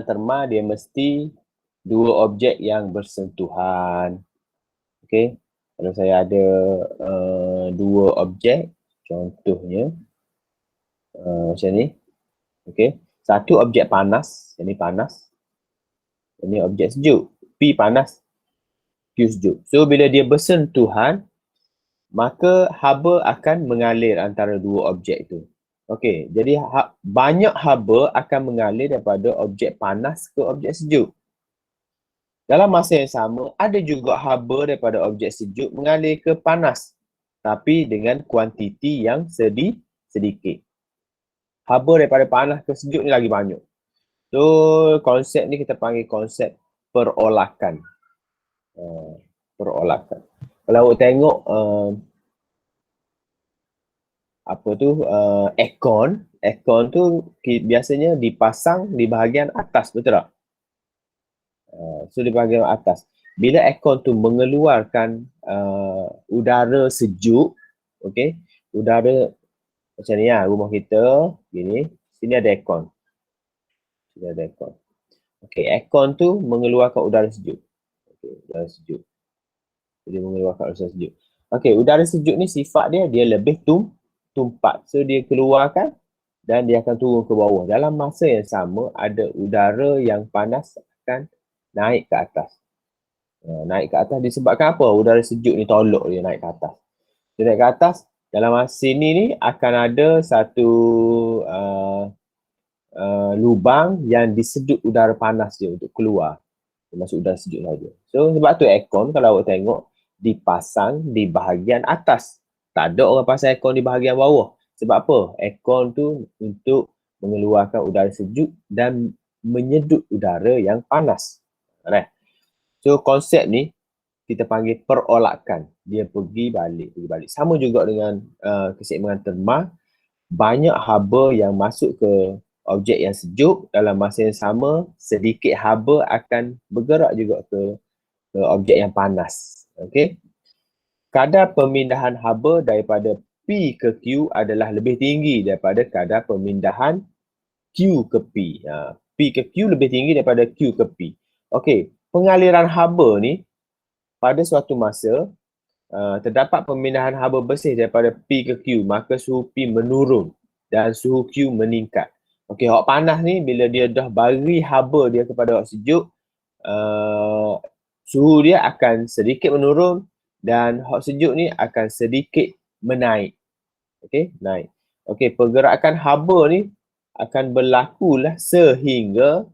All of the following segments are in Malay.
terma dia mesti dua objek yang bersentuhan. Okey. Kalau saya ada dua objek, contohnya macam ni. Okey. Satu objek panas, ini panas. Ini objek sejuk. P panas, Q sejuk. So bila dia bersentuhan, maka haba akan mengalir antara dua objek itu. Okey, jadi banyak haba akan mengalir daripada objek panas ke objek sejuk. Dalam masa yang sama, ada juga haba daripada objek sejuk mengalir ke panas, tapi dengan kuantiti yang sedikit. Haba daripada panas ke sejuk ni lagi banyak. So, konsep ni kita panggil konsep perolakan. Perolakan. Kalau awak tengok aircon tu biasanya dipasang di bahagian atas, betul tak? So di bahagian atas. Bila aircon tu mengeluarkan udara sejuk, okey, udara macam ni lah, rumah kita gini, sini ada aircon. Sini ada aircon. Okey, aircon tu mengeluarkan udara sejuk. Okey, udara sejuk. Dia mengeluarkan udara sejuk. Okey, udara sejuk ni sifat dia lebih tumpat. So dia keluarkan dan dia akan turun ke bawah. Dalam masa yang sama, ada udara yang panas akan naik ke atas. Naik ke atas disebabkan apa? Udara sejuk ni tolak dia naik ke atas. Dia naik ke atas, dalam masa sini ni akan ada satu lubang yang disedut udara panas dia untuk keluar. Masuk udara sejuk saja. So sebab tu aircon kalau awak tengok dipasang di bahagian atas. Tak ada orang pasang aircon di bahagian bawah. Sebab apa? Aircon tu untuk mengeluarkan udara sejuk dan menyedut udara yang panas. Right? So konsep ni kita panggil perolakan. Dia pergi balik. Sama juga dengan keseimbangan terma. Banyak haba yang masuk ke objek yang sejuk, dalam masa yang sama sedikit haba akan bergerak juga ke objek yang panas. Okey. Kadar pemindahan haba daripada P ke Q adalah lebih tinggi daripada kadar pemindahan Q ke P. P ke Q lebih tinggi daripada Q ke P. Okey, pengaliran haba ni pada suatu masa terdapat pemindahan haba bersih daripada P ke Q, maka suhu P menurun dan suhu Q meningkat. Okey, hak panas ni bila dia dah bagi haba dia kepada hak sejuk, suhu dia akan sedikit menurun dan hak sejuk ni akan sedikit menaik. Okey, naik. Okey, pergerakan haba ni akan berlakulah sehingga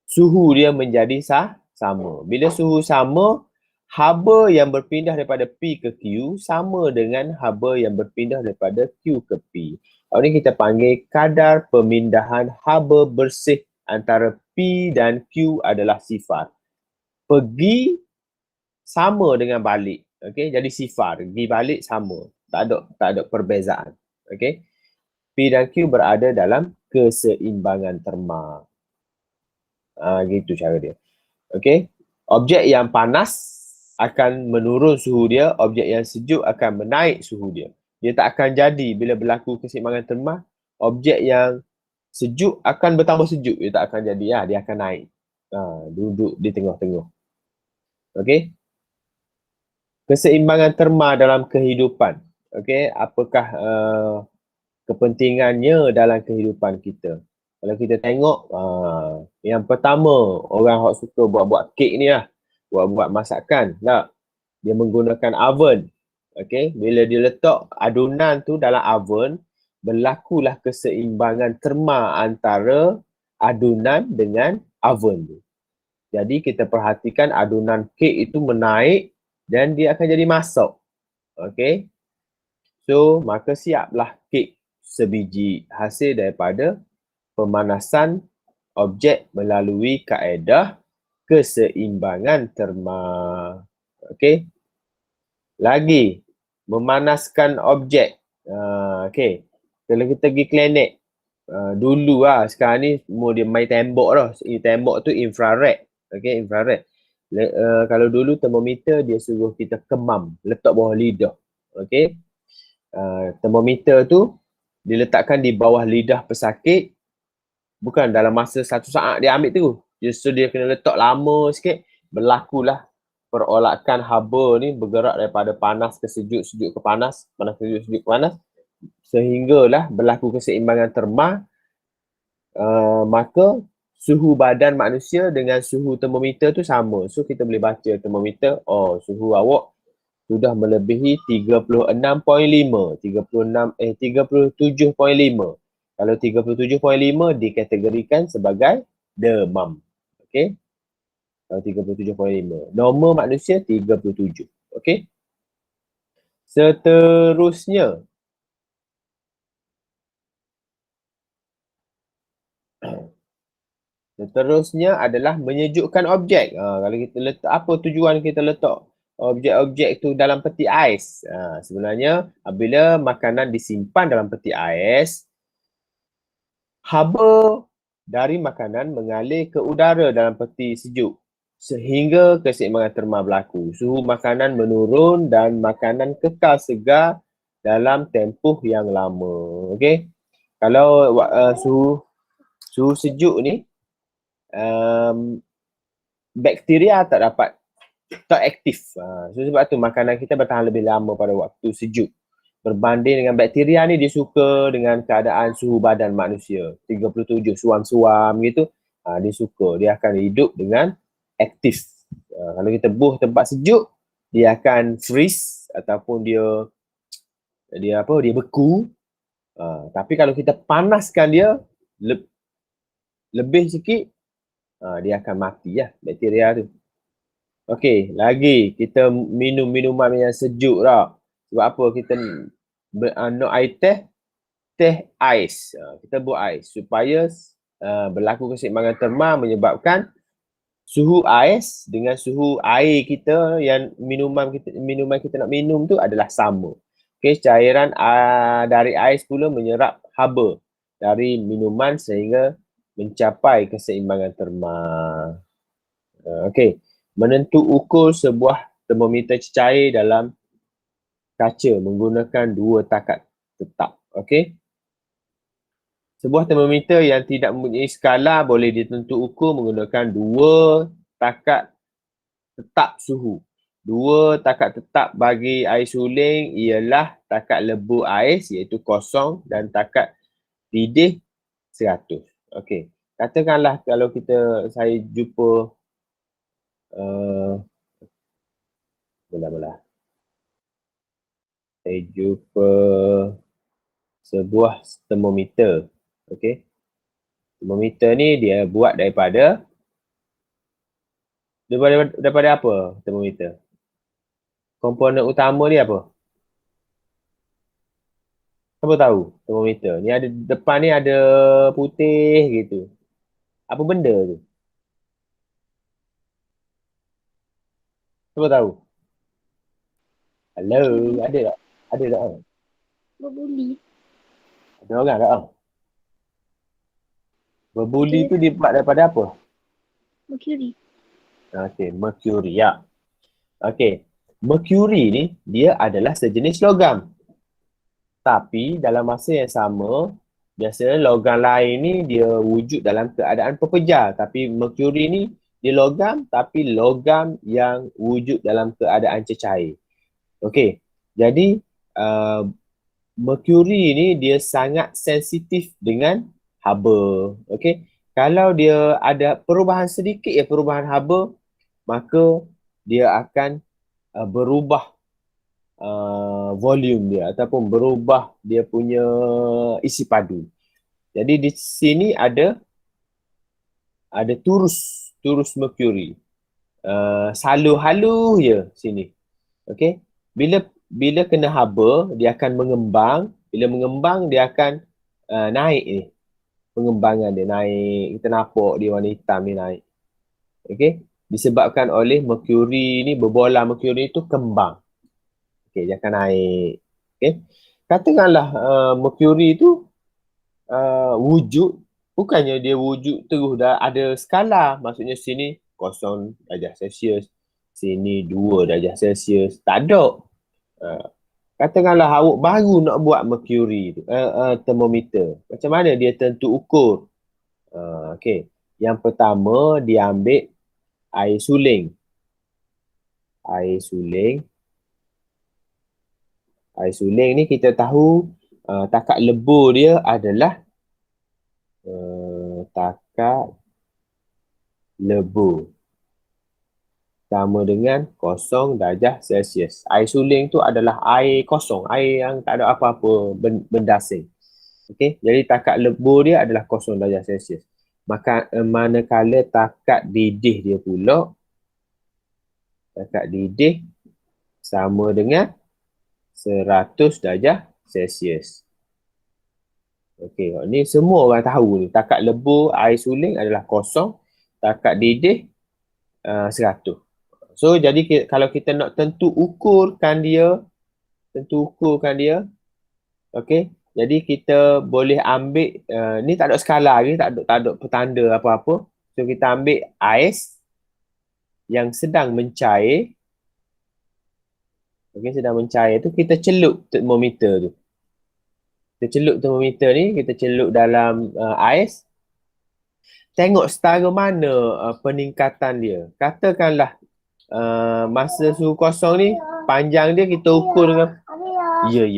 suhu dia menjadi sama. Bila suhu sama, haba yang berpindah daripada P ke Q sama dengan haba yang berpindah daripada Q ke P. Ini kita panggil kadar pemindahan haba bersih antara P dan Q adalah sifar. Pergi sama dengan balik. Okey, jadi sifar. Pergi balik sama. Tak ada perbezaan. Okey. P dan Q berada dalam keseimbangan terma. Gitu cara dia. Okey. Objek yang panas akan menurun suhu dia, objek yang sejuk akan menaik suhu dia. Dia tak akan jadi bila berlaku keseimbangan terma, objek yang sejuk akan bertambah sejuk. Dia tak akan jadi, dia akan naik. Duduk di tengah-tengah. Okey. Keseimbangan terma dalam kehidupan. Okey, apakah kepentingannya dalam kehidupan kita? Kalau kita tengok, yang pertama, orang yang suka buat-buat kek ni lah. Buat-buat masakan. Tak? Dia menggunakan oven. Okay? Bila dia letak adunan tu dalam oven, berlakulah keseimbangan terma antara adunan dengan oven tu. Jadi kita perhatikan adunan kek itu menaik dan dia akan jadi masak. Okay? So, maka siaplah kek sebiji hasil daripada pemanasan objek melalui kaedah keseimbangan terma. Okey. Lagi, memanaskan objek. Okey. Kalau kita pergi klinik, dulu lah, sekarang ni semua dia main tembok dah. Tembok tu infrared. Okey, infrared. Kalau dulu termometer dia suruh kita kemam, letak bawah lidah. Okey. Termometer tu diletakkan di bawah lidah pesakit. bukan dalam masa satu saat dia ambil tu. Justru dia kena letak lama sikit, berlakulah perolakan haba ni bergerak daripada panas ke sejuk, sejuk ke panas, panas ke sejuk, sejuk ke panas, sehinggalah berlaku keseimbangan terma. Maka suhu badan manusia dengan suhu termometer tu sama. So kita boleh baca termometer, oh suhu awak sudah melebihi 36.5, 37.5. Kalau 37.5 dikategorikan sebagai demam. Okey. Kalau 37.5. Normal manusia 37. Okey. Seterusnya, adalah menyejukkan objek. Kalau kita letak, apa tujuan kita letak objek-objek tu dalam peti ais? Sebenarnya apabila makanan disimpan dalam peti ais, haba dari makanan mengalir ke udara dalam peti sejuk sehingga keseimbangan terma berlaku. Suhu makanan menurun dan makanan kekal segar dalam tempoh yang lama. Okey. Kalau suhu sejuk ni, bakteria tak aktif. So sebab tu makanan kita bertahan lebih lama pada waktu sejuk. Berbanding dengan bakteria ni, dia suka dengan keadaan suhu badan manusia 37, suam-suam gitu. Dia suka, dia akan hidup dengan aktif. Kalau kita buh tempat sejuk, dia akan freeze ataupun dia beku. Tapi kalau kita panaskan dia lebih sikit, dia akan mati lah bakteria tu. Okey, lagi kita minum minuman yang sejuk lah. Sebab apa kita nak air teh ais. Kita buat ais supaya berlaku keseimbangan terma menyebabkan suhu ais dengan suhu air kita yang minuman kita nak minum tu adalah sama. Okey, cairan dari ais pula menyerap haba dari minuman sehingga mencapai keseimbangan terma. Okey, menentu ukur sebuah termometer cecair dalam kaca menggunakan dua takat tetap. Okey. Sebuah termometer yang tidak mempunyai skala boleh ditentu ukur menggunakan dua takat tetap suhu. Dua takat tetap bagi air suling ialah takat lebu ais iaitu 0 dan takat didih 100. Okey. Katakanlah kalau saya jumpa saya jumpa sebuah termometer. Okey. Termometer ni dia buat daripada apa termometer? Komponen utama dia apa? Siapa tahu termometer? Ni ada depan ni ada putih gitu. Apa benda tu? Siapa tahu? Hello, ada tak? Ada tak? Berbuli. Ada orang tak? Berbuli tu dibuat daripada apa? Mercury. Okey, mercury ya. Okey, mercury ni dia adalah sejenis logam. Tapi dalam masa yang sama, biasanya logam lain ni dia wujud dalam keadaan pepejar. Tapi mercury ni dia logam tapi logam yang wujud dalam keadaan cecair. Okey, jadi mercury ni dia sangat sensitif dengan haba. Okey, kalau dia ada perubahan sedikit perubahan haba, maka dia akan berubah volume dia ataupun berubah dia punya isi padu. Jadi di sini ada turus mercury. Halu je sini. Okey. Bila kena haba, dia akan mengembang. Bila mengembang, dia akan naik ni. Pengembangan dia naik. Kita nampak dia warna hitam ni naik. Okey. Disebabkan oleh mercury ni, berbola mercury tu kembang. Okey, dia akan naik. Okey. Katakanlah mercury tu wujud, bukannya dia wujud terus dah ada skala. Maksudnya sini 0 darjah Celsius, sini 2 darjah Celsius. Tak ada. Katakanlah awak baru nak buat mercury tu, termometer. Macam mana dia tentu ukur Okey. Yang pertama dia ambil air suling. Air suling. Air suling ni kita tahu takat lebur dia adalah takat lebur sama dengan 0 darjah Celsius. Air suling tu adalah air kosong, air yang tak ada apa-apa benda asing. Okey, jadi takat lebur dia adalah 0 darjah Celsius. Maka manakala takat didih dia pula, takat didih sama dengan 100 darjah Celsius. Okey, ni semua orang tahu ni. Takat lebur air suling adalah 0, takat didih 100. So, jadi kalau kita nak tentu ukurkan dia, okey, jadi kita boleh ambil, ni tak ada skala ni, tak ada petanda apa-apa. So, kita ambil ais yang sedang mencair. Okey, sedang mencair tu, kita celup termometer tu. Kita celup termometer ni, kita celup dalam ais. Tengok setara mana peningkatan dia. Katakanlah masa suhu kosong ni, panjang dia kita ukur dengan... Ya.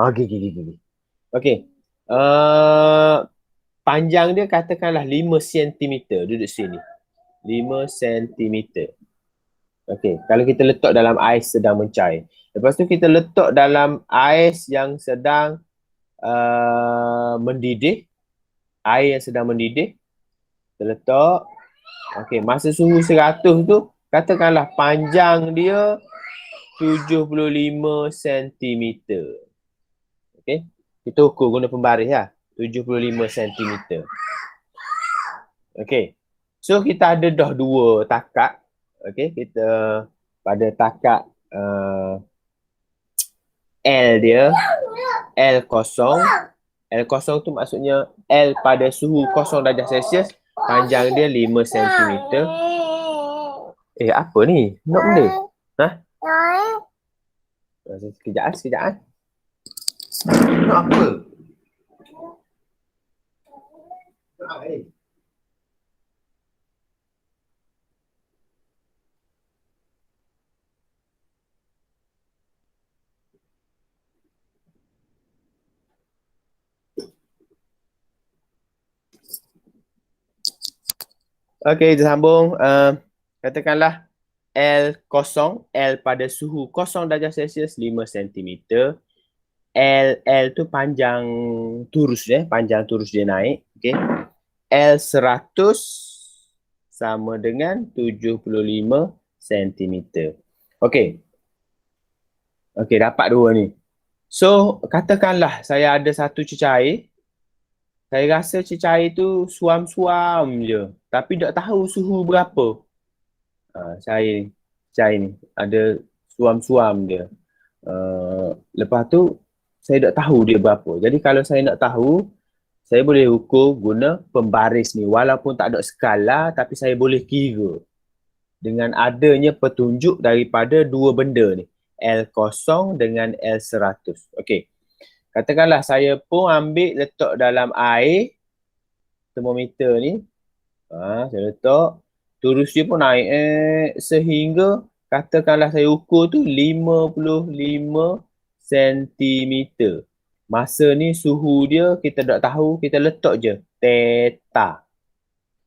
Okey. Okey. Panjang dia katakanlah 5 cm. Duduk sini. 5 cm. Okey. Kalau kita letak dalam ais sedang mencair. Lepas tu kita letak dalam ais yang sedang mendidih. Air yang sedang mendidih. Kita letak. Okey. Masa suhu 100 tu, katakanlah panjang dia 75 cm. Okey. Kita ukur guna pembaris lah. 75 cm. Okey. So kita ada dah dua takat. Okey. Kita pada takat L dia. L0. L0 tu maksudnya L pada suhu 0 darjah Celsius. Panjang dia 5 cm. Apa ni? Nak benda? Ha? Sekejap. Nak apa? Okey, kita sambung. Katakanlah L0, L pada suhu 0 darjah Celsius 5 cm. L tu panjang turus dia naik. Okey. L100 sama dengan 75 cm. Okey. Okey, dapat dua ni. So, katakanlah saya ada satu cecair. Saya rasa cecair tu suam-suam je. Tapi tak tahu suhu berapa. Cecair ni ada suam-suam dia. Lepas tu, saya tak tahu dia berapa. Jadi kalau saya nak tahu, saya boleh ukur guna pembaris ni. Walaupun tak ada skala, tapi saya boleh kira. Dengan adanya petunjuk daripada dua benda ni. L0 dengan L100. Okey. Katakanlah saya pun ambil letak dalam air termometer ni. Saya letak. Turus dia pun naik sehingga katakanlah saya ukur tu 55 cm. Masa ni suhu dia kita tak tahu, kita letak je theta.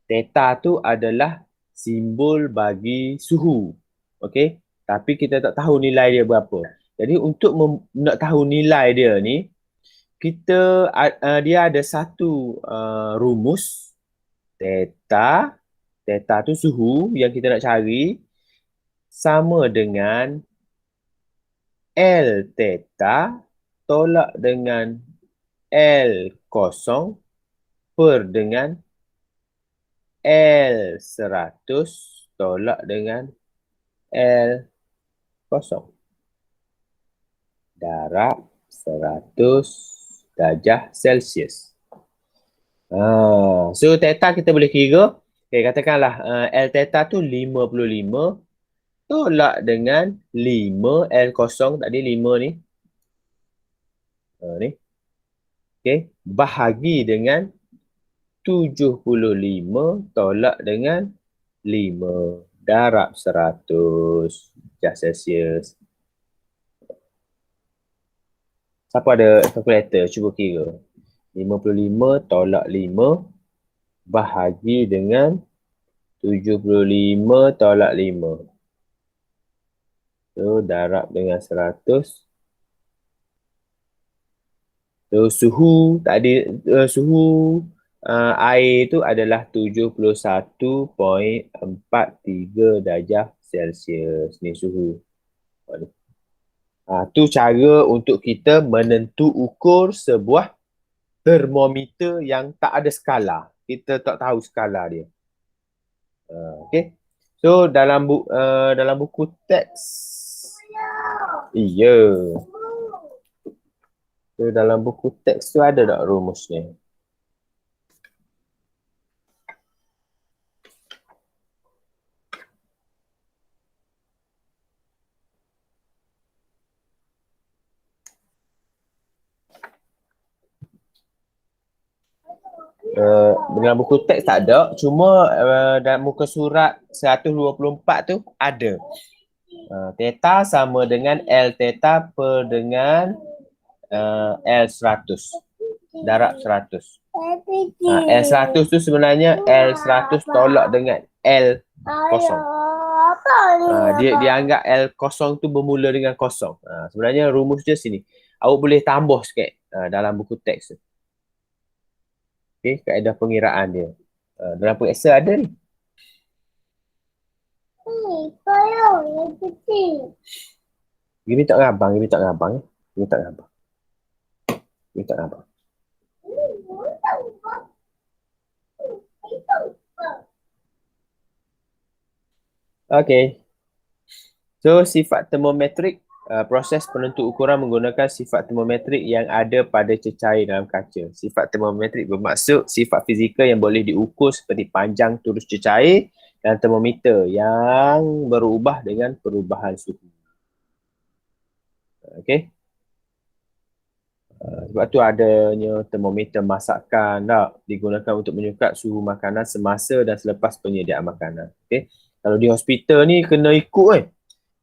Theta tu adalah simbol bagi suhu. Okey? Tapi kita tak tahu nilai dia berapa. Jadi untuk nak tahu nilai dia ni, kita dia ada satu rumus theta tu suhu yang kita nak cari sama dengan L theta tolak dengan L0 per dengan L100 tolak dengan L0 darab 100 darjah Celsius. So theta kita boleh kira. Okay, katakanlah L theta tu 55 tolak dengan 5 L0 tadi 5 ni. Ni. Okay, bahagi dengan 75 tolak dengan 5 darab 100 darjah Celsius. Siapa ada kalkulator? Cuba kira. 55 tolak 5 bahagi dengan 75 tolak 5. So, darab dengan 100. So, suhu air tu adalah 71.43 darjah Celsius. Ni suhu. Tu cara untuk kita menentu ukur sebuah termometer yang tak ada skala. Kita tak tahu skala dia. Okay. So dalam buku teks. Iya. So dalam buku teks tu ada tak rumusnya? Dalam buku teks tak ada, cuma dalam muka surat 124 tu ada. Theta sama dengan L theta per dengan L100 darab 100. L100 tu sebenarnya L100 tolak dengan L kosong. Dia anggap L kosong tu bermula dengan kosong. Sebenarnya rumus dia sini. Awak boleh tambah sikit dalam buku teks tu. Okay, kaedah pengiraan dia. Dalam buku Excel ada ni. Kalau yang kecil. Gini tak ngabang. Gini tak ngabang. Okay. So, sifat termometrik, proses penentu ukuran menggunakan sifat termometrik yang ada pada cecair dalam kaca. Sifat termometrik bermaksud sifat fizikal yang boleh diukur seperti panjang turus cecair dan termometer yang berubah dengan perubahan suhu. Okay. Sebab tu adanya termometer masakan digunakan untuk menyukat suhu makanan semasa dan selepas penyediaan makanan. Okay. Kalau di hospital ni kena ikut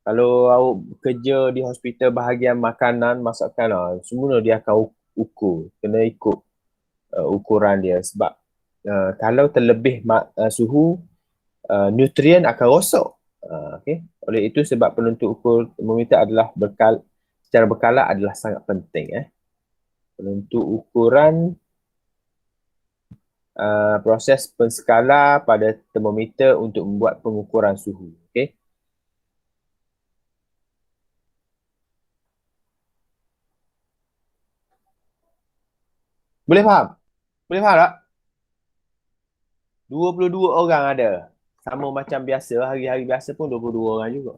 Kalau awak kerja di hospital bahagian makanan, masakan semua dia akan ukur. Kena ikut ukuran dia sebab kalau terlebih suhu, nutrien akan rosak. Okay. Oleh itu sebab penentu ukur termometer adalah secara berkala adalah sangat penting. Penentu ukuran proses penskala pada termometer untuk membuat pengukuran suhu. Okay. Boleh faham? Boleh faham tak? 22 orang ada. Sama macam biasa, hari-hari biasa pun 22 orang juga.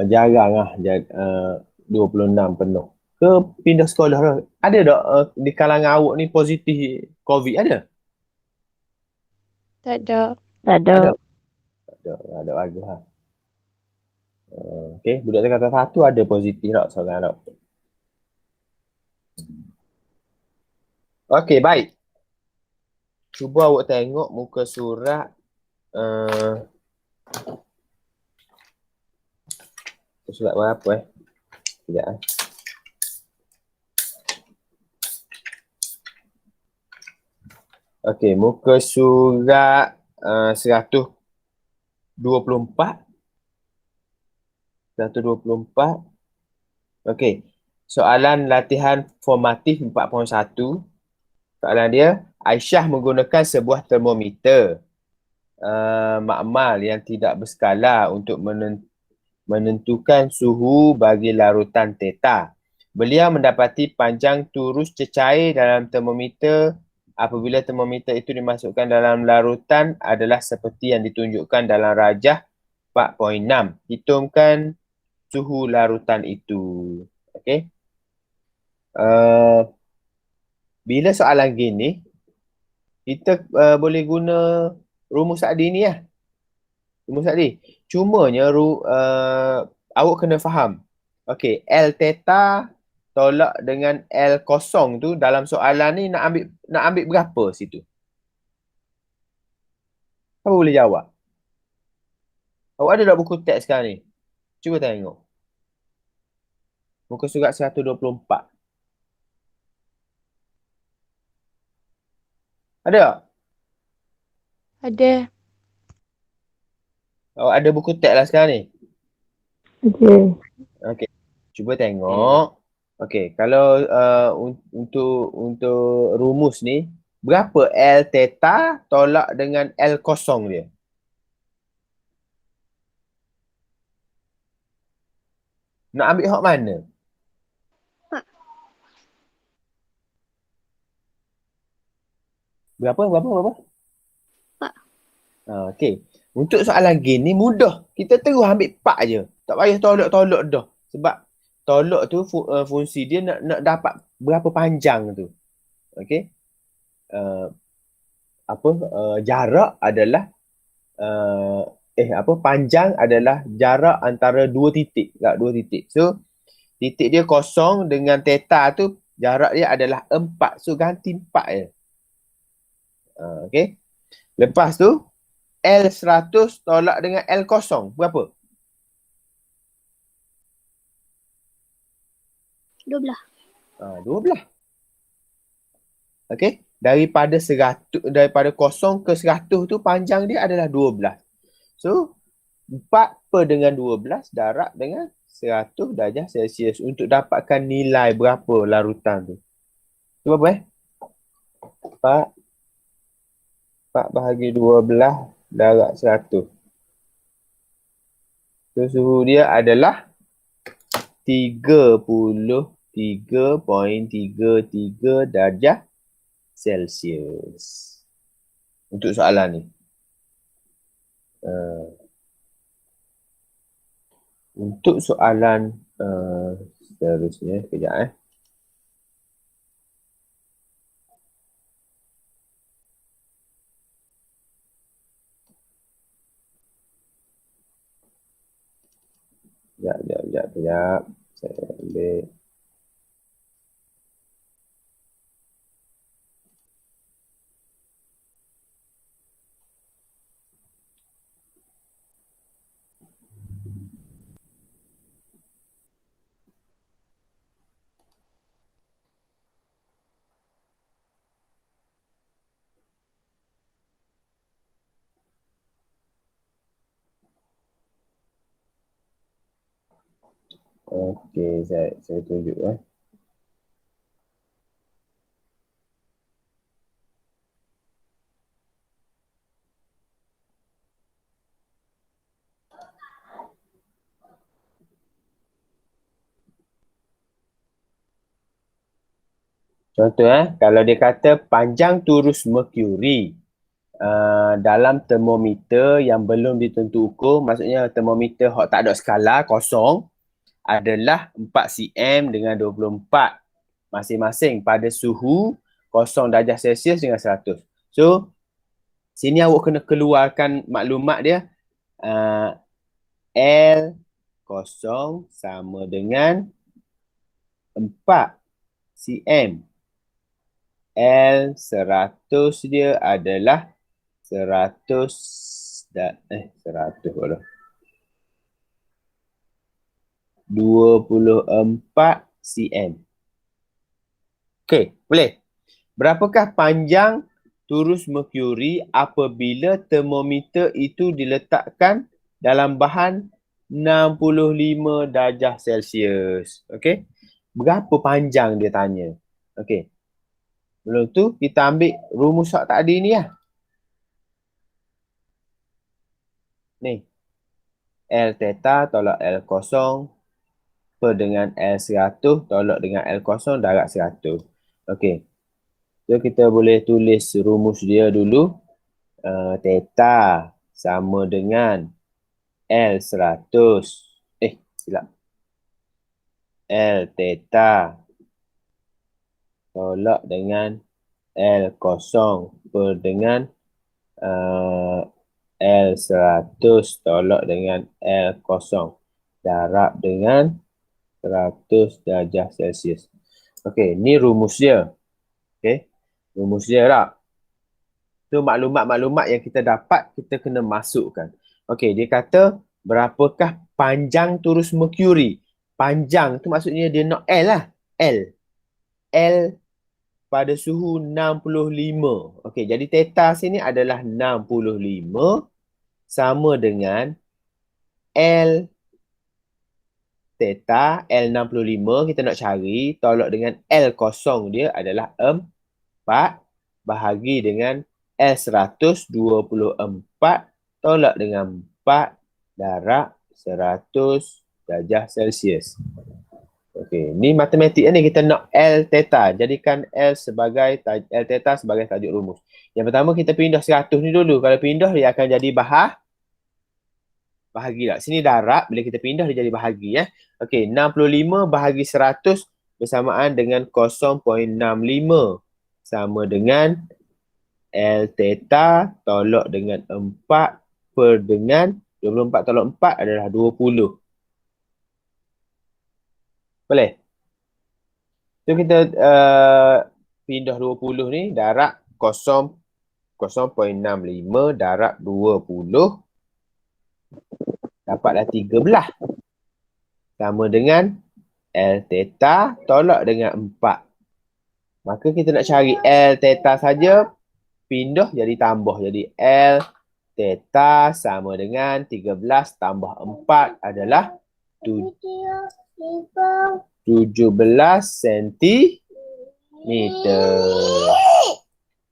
Jarang lah 26 penuh. Ke pindah sekolah lah. Ada tak di kalangan awak ni positif COVID? Ada? Tak ada. Ada lagi lah. Okay, budak tingkatan 1 ada positif tak seorang tak? Okay, baik. Cuba awak tengok muka surat surat berapa Sekejap Okey, muka surat 124. 124. Okey. Soalan latihan formatif 4.1. Soalan dia, Aisyah menggunakan sebuah termometer makmal yang tidak berskala untuk menentukan suhu bagi larutan theta. Beliau mendapati panjang turus cecair dalam termometer apabila termometer itu dimasukkan dalam larutan adalah seperti yang ditunjukkan dalam rajah 4.6. Hitungkan suhu larutan itu. Okey. Bila soalan gini, kita boleh guna rumus Sa'di ni lah. Rumus Sa'di. Cumanya awak kena faham. Okey, L theta tolak dengan L kosong tu dalam soalan ni nak ambil berapa situ? Siapa boleh jawab? Awak ada tak buku teks sekarang ni? Cuba tengok. Muka surat 124. Ada tak? Ada. Awak ada buku teks lah sekarang ni? Ada. Okey. Cuba tengok. Okey, kalau untuk rumus ni, berapa L theta tolak dengan L kosong dia? Nak ambil hak mana? Berapa? Pak. Okey. Untuk soalan gini mudah. Kita terus ambil pak je. Tak payah tolak-tolak dah. Sebab tolak tu fungsi dia nak dapat berapa panjang tu. Okey. Jarak adalah panjang adalah jarak antara dua titik. Dua titik. So titik dia kosong dengan theta tu jarak dia adalah 4. So ganti 4 je. Okey. Lepas tu L100 tolak dengan L kosong. Berapa? 12. 12. Okey. Daripada kosong ke 100 tu panjang dia adalah 12. So 4 per dengan 12 darab dengan 100 darjah Celsius untuk dapatkan nilai berapa larutan tu. Tu berapa 4 bahagi 12 darab 100. So suhu dia adalah 33.33 darjah Celsius. Untuk soalan ni. Untuk soalan seterusnya, kejap Sekejap. Saya ambil. Okey, saya tunjuk . Contoh kalau dia kata panjang turus merkuri dalam termometer yang belum ditentu ukur, maksudnya termometer hak tak ada skala, kosong, adalah 4 cm dengan 24 masing-masing pada suhu 0 darjah Celsius dengan 100. So, sini awak kena keluarkan maklumat dia. L kosong sama dengan 4 cm. L 100 dia adalah 100 pula. 24 cm. Okey, boleh. Berapakah panjang turus merkuri apabila termometer itu diletakkan dalam bahan 65 darjah Celsius? Okey. Berapa panjang dia tanya? Okey. Sebelum tu kita ambil rumus hak tadi ni lah. Ni. L theta tolak L kosong per dengan L100 tolak dengan L kosong darab 100. Okey. So kita boleh tulis rumus dia dulu. Theta sama dengan L100. Silap. L theta tolak dengan L kosong per dengan L100 tolak dengan L kosong darab dengan 100 darjah Celsius. Okey, ni rumus dia. Okey. Rumus dia tak? So maklumat-maklumat yang kita dapat kita kena masukkan. Okey, dia kata berapakah panjang turus merkuri? Panjang tu maksudnya dia nak L lah. L. L pada suhu 65. Okey, jadi theta sini adalah 65 sama dengan L theta L65 kita nak cari tolak dengan L kosong dia adalah 4 bahagi dengan L124 tolak dengan 4 darab 100 darjah Celsius. Okey, ni matematik ni kita nak L theta. Jadikan L theta sebagai tajuk rumus. Yang pertama kita pindah 100 ni dulu. Kalau pindah dia akan jadi bahagi tak? Sini darab, bila kita pindah dia jadi bahagi ya. Okey, 65 bahagi 100 bersamaan dengan 0.65 sama dengan L theta tolak dengan 4 per dengan 24 tolak 4 adalah 20. Boleh? So kita pindah 20 ni darab 0.65 darab 20 dapatlah 13. Sama dengan L theta tolak dengan 4. Maka kita nak cari L theta saja, pindah jadi tambah. Jadi L theta sama dengan 13 tambah 4 adalah 17 sentimeter.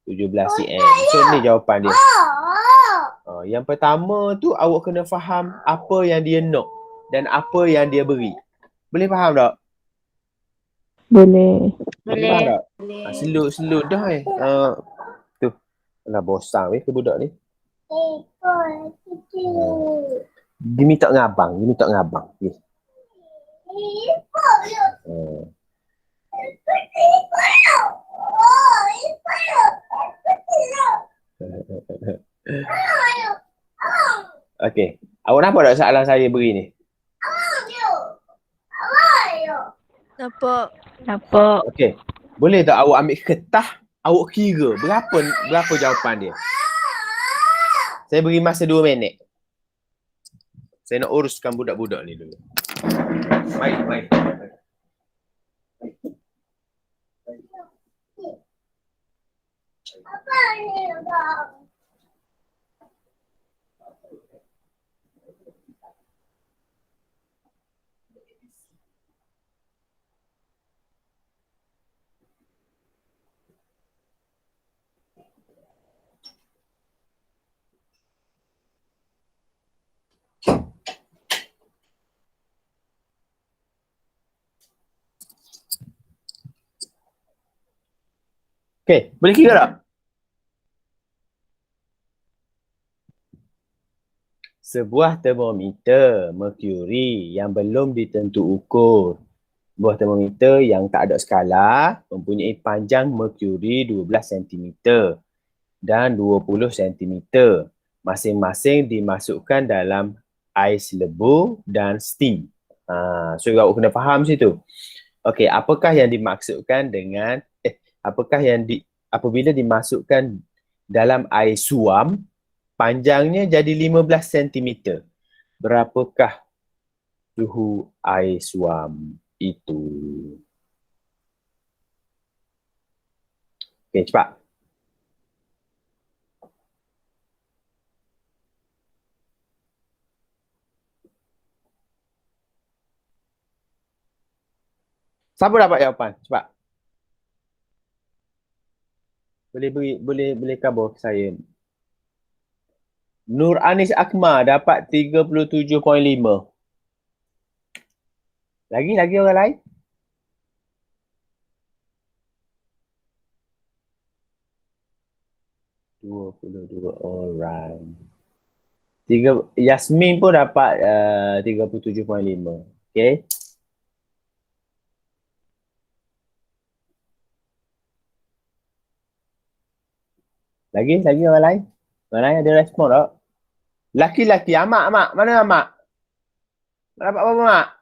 17 cm. So ni jawapan dia. Yang pertama tu awak kena faham apa yang dia nak dan apa yang dia beri. Boleh faham tak? Boleh. Boleh faham tak? Slow dah tu. Alah bosan ke budak ni. Dia minta ngabang. Yes. Okey. Awak nampak tak soalan saya beri ni? Nampak. Okey. Boleh tak awak ambil kertas, awak kira berapa jawapan dia? Saya beri masa 2 minit. Saya nak uruskan budak-budak ni dulu. Baik. Apa ni, Abang? Okey, boleh kira tak? Sebuah termometer merkuri yang belum ditentu ukur. Sebuah termometer yang tak ada skala mempunyai panjang merkuri 12 cm dan 20 cm. Masing-masing dimasukkan dalam ais lebu dan steam. So awak kena faham situ. Okey, apakah yang dimaksudkan dengan apabila dimasukkan dalam air suam, panjangnya jadi 15 cm. Berapakah suhu air suam itu? Okey, cepat. Siapa dapat jawapan? Cepat. Boleh khabar ke saya. Nur Anis Akmal dapat 37.5. Lagi orang lain? Alright. Yasmin pun dapat 37.5. Okay. Lagi orang lain? Orang lain ada respon tak? Laki-laki, Amak. Mana Amak? Dapat apa Mak?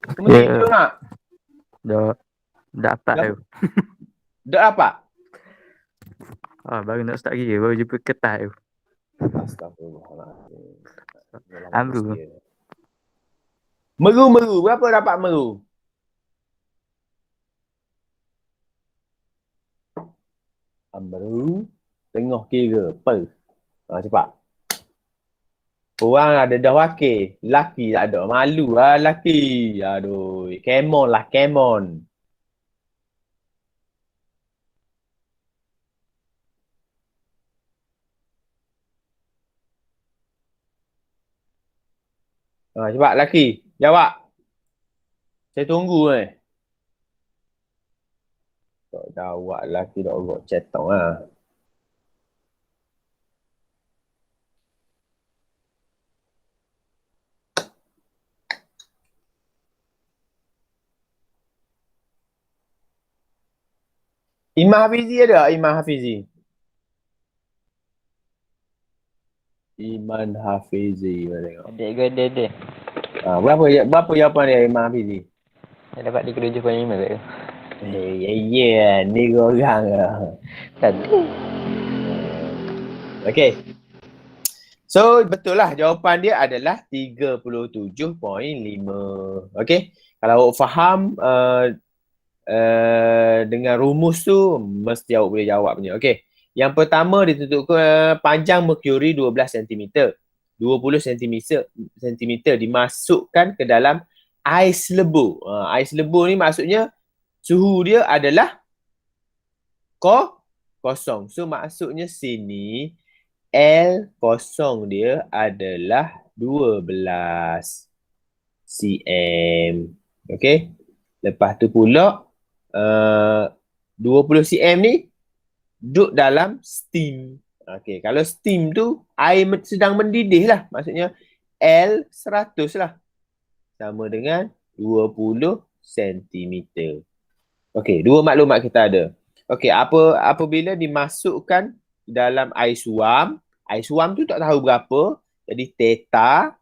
Kamu tidur tak? Dah dapat Dah. tu. Dah apa? Baru nak start kira, baru jumpa kertas tu. Astagfirullahaladzim. Amru. Meru. Berapa dapat meru? Meru. Tengah kira. Per. Cepat. Orang ada dah wakil. Laki tak ada. Malu lah laki. Aduh. Come on. Cepat laki. Jawab. Saya tunggu ni. Tak jawab laki tak buat cetong lah. Imam Hafizi ada? Imam Hafizi. Iman Hafizi. Adik ke ada. Berapa jawapan dia Imam Hafizi? Saya dapat 37.5 ke? Ni korang lah. Satu. Okay. So, betul lah jawapan dia adalah 37.5. Okay. Kalau awak faham dengan rumus tu, mesti awak boleh jawab punya. Okay. Yang pertama ditentukan panjang merkuri 12 cm. 20 cm dimasukkan ke dalam ais lebu. Ais lebu ni maksudnya suhu dia adalah kosong. So maksudnya sini L kosong dia adalah 12 cm. Okay. Lepas tu pula 20 cm ni duduk dalam steam. Okay. Kalau steam tu air sedang mendidih lah. Maksudnya L 100 lah. Sama dengan 20 cm. Okey, dua maklumat kita ada. Okey, apabila dimasukkan dalam air suam tu tak tahu berapa, jadi theta.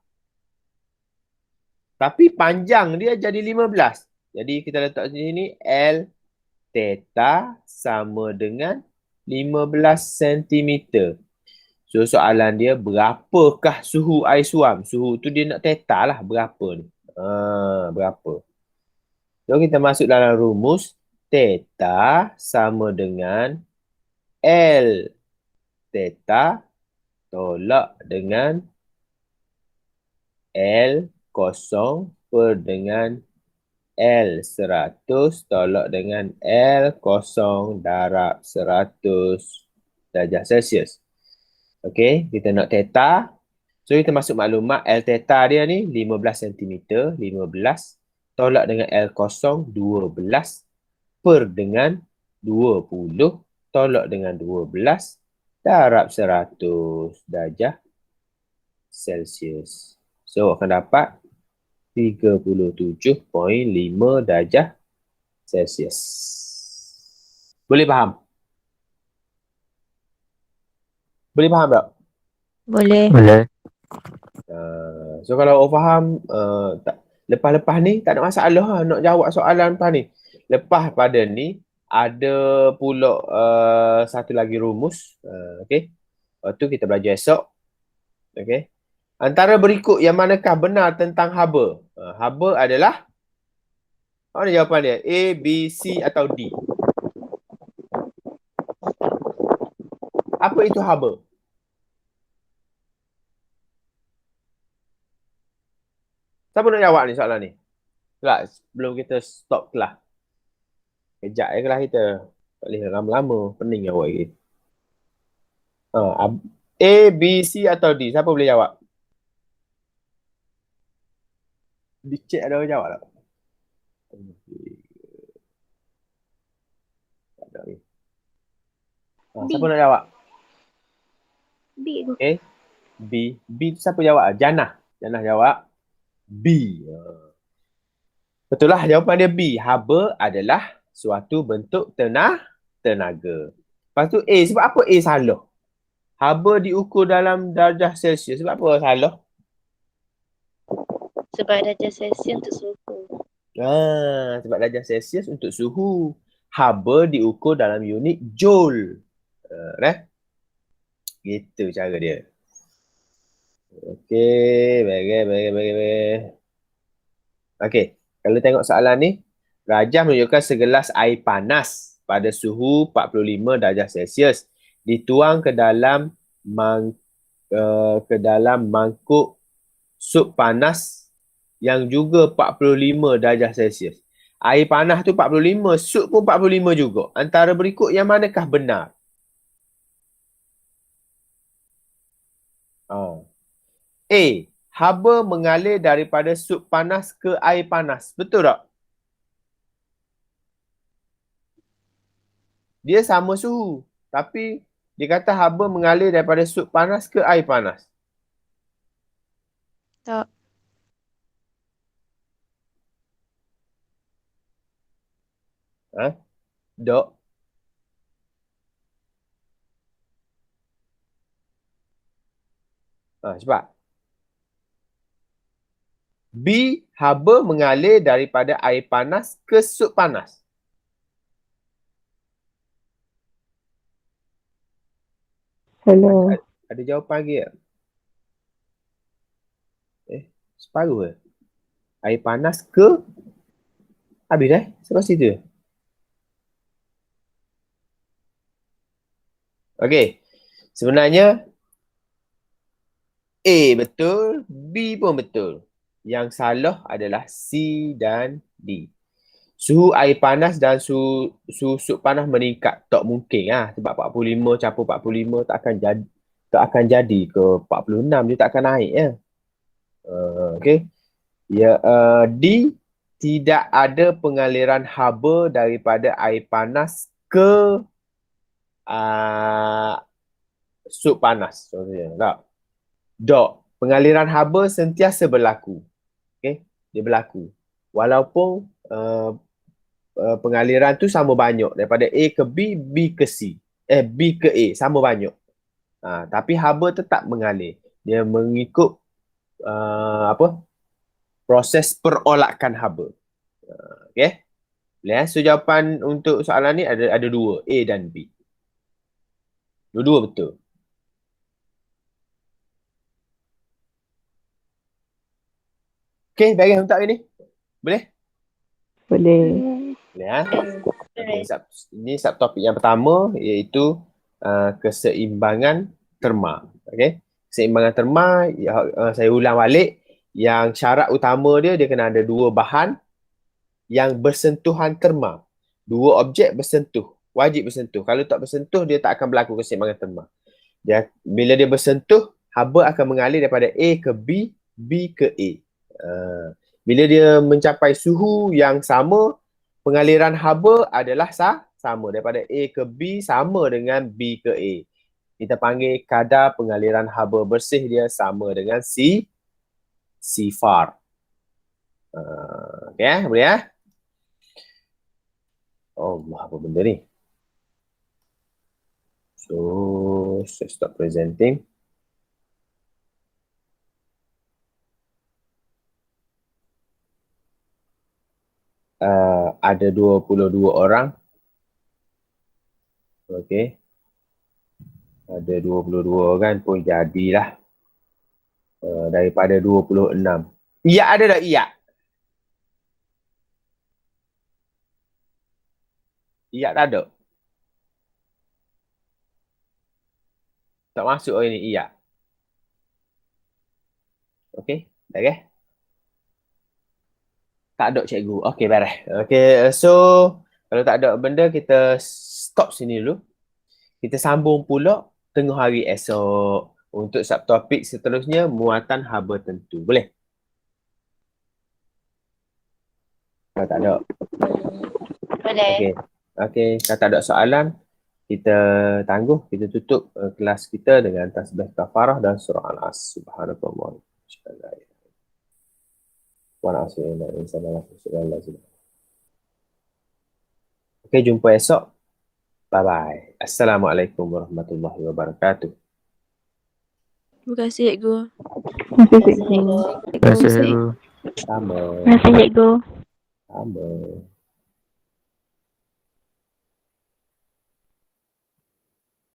Tapi panjang dia jadi 15. Jadi kita letak di sini L theta sama dengan 15 cm. So soalan dia berapakah suhu air suam? Suhu tu dia nak theta lah berapa ni. Berapa? So kita masuk dalam rumus. Theta sama dengan L theta tolak dengan L kosong per dengan L 100 tolak dengan L kosong darab 100 darjah Celsius. Okey, kita nak theta. So kita masuk maklumat L theta dia ni 15 cm, 15 tolak dengan L kosong 12 per dengan 20 tolak dengan 12 darab 100 darjah Celsius. So akan dapat 37.5 darjah Celsius. Boleh faham? Boleh faham tak? Boleh. So kalau awak faham, lepas-lepas ni tak ada masalah nak jawab soalan lepas ni. Lepas pada ni, ada pula satu lagi rumus. Okay. Lepas tu kita belajar esok. Okay. Antara berikut yang manakah benar tentang haba? Haba adalah, mana jawapan dia? A, B, C atau D? Apa itu haba? Siapa nak jawab ni soalan ni? Kelas, sebelum kita stop kelas. Kejap kelas kita. Tak boleh lama-lama. Pening awak lagi. A, B, C atau D? Siapa boleh jawab? Di chat ada orang jawab tak? Tak ada lagi. Siapa nak jawab? B tu. A, B. B tu siapa jawab? Janah. Janah jawab B. Betul lah jawapan dia B. Haba adalah suatu bentuk tenaga. Lepas tu A. Sebab apa A salah? Haba diukur dalam darjah Celsius. Sebab apa salah? Sebab darjah Celsius untuk suhu. Sebab darjah Celsius untuk suhu. Haba diukur dalam unit Joule. Gitu cara dia. Okey, baik. Okey, kalau tengok soalan ni, rajah menunjukkan segelas air panas pada suhu 45 darjah Celsius dituang ke dalam mangkuk sup panas yang juga 45 darjah Celsius. Air panas tu 45, sup pun 45 juga. Antara berikut yang manakah benar? A. Haba mengalir daripada sup panas ke air panas. Betul tak? Dia sama suhu. Tapi dia kata haba mengalir daripada sup panas ke air panas. Tak. Dok. Cepat. B. Haba mengalir daripada air panas ke sup panas. Hello. Ada jawapan lagi tak? Separuh ke? Air panas ke? Habis dah? Sampai situ. Okey. Sebenarnya A betul, B pun betul. Yang salah adalah C dan D. Suhu air panas dan suhu sup panas meningkat. Tak mungkin lah. Sebab 45 campur 45 tak akan jadi ke 46. Dia tak akan naik ya. Okey. D, tidak ada pengaliran haba daripada air panas ke sup panas. Contohnya. Tak? Dok. Pengaliran haba sentiasa berlaku. Okey. Dia berlaku. Walaupun pengaliran tu sama banyak daripada A ke B, B ke C. B ke A sama banyak. Tapi haba tetap mengalir. Dia mengikut proses perolakan haba. Okey. Boleh so jawapan untuk soalan ni ada dua, A dan B. Dua-dua betul. Okey, bagi untuk hari ni. Boleh? Boleh. Boleh ha? Okay, ini subtopik yang pertama iaitu keseimbangan terma. Okey. Keseimbangan terma, saya ulang balik, yang syarat utama dia kena ada dua bahan yang bersentuhan terma. Dua objek bersentuh, wajib bersentuh. Kalau tak bersentuh, dia tak akan berlaku keseimbangan terma. Bila dia bersentuh, haba akan mengalir daripada A ke B, B ke A. Bila dia mencapai suhu yang sama, pengaliran haba adalah sama. Daripada A ke B sama dengan B ke A. Kita panggil kadar pengaliran haba bersih dia sama dengan CFAR. Okay, boleh ya? Apa benda ni? So, saya stop presenting. Ada 22 orang. Okey. Ada 22 kan pun jadilah. Daripada 26. Iya ada tak iya? Iya tak ada. Tak masuk hari ni iya. Okey, dah ke? Tak ada cikgu. Okey, beres. Okey, so kalau tak ada benda kita stop sini dulu. Kita sambung pula tengah hari esok untuk subtopik seterusnya muatan haba tentu. Boleh? Kalau tak ada. Boleh. Okey, kalau tak ada soalan, kita tangguh, kita tutup kelas kita dengan tasbih kafarah dan surah Al-As. Subhanallah. Okey, jumpa esok. Bye-bye. Assalamualaikum warahmatullahi wabarakatuh. Terima kasih, Cikgu. Terima kasih, cikgu. Terima kasih, cikgu. Sama. Terima kasih, cikgu. Sama.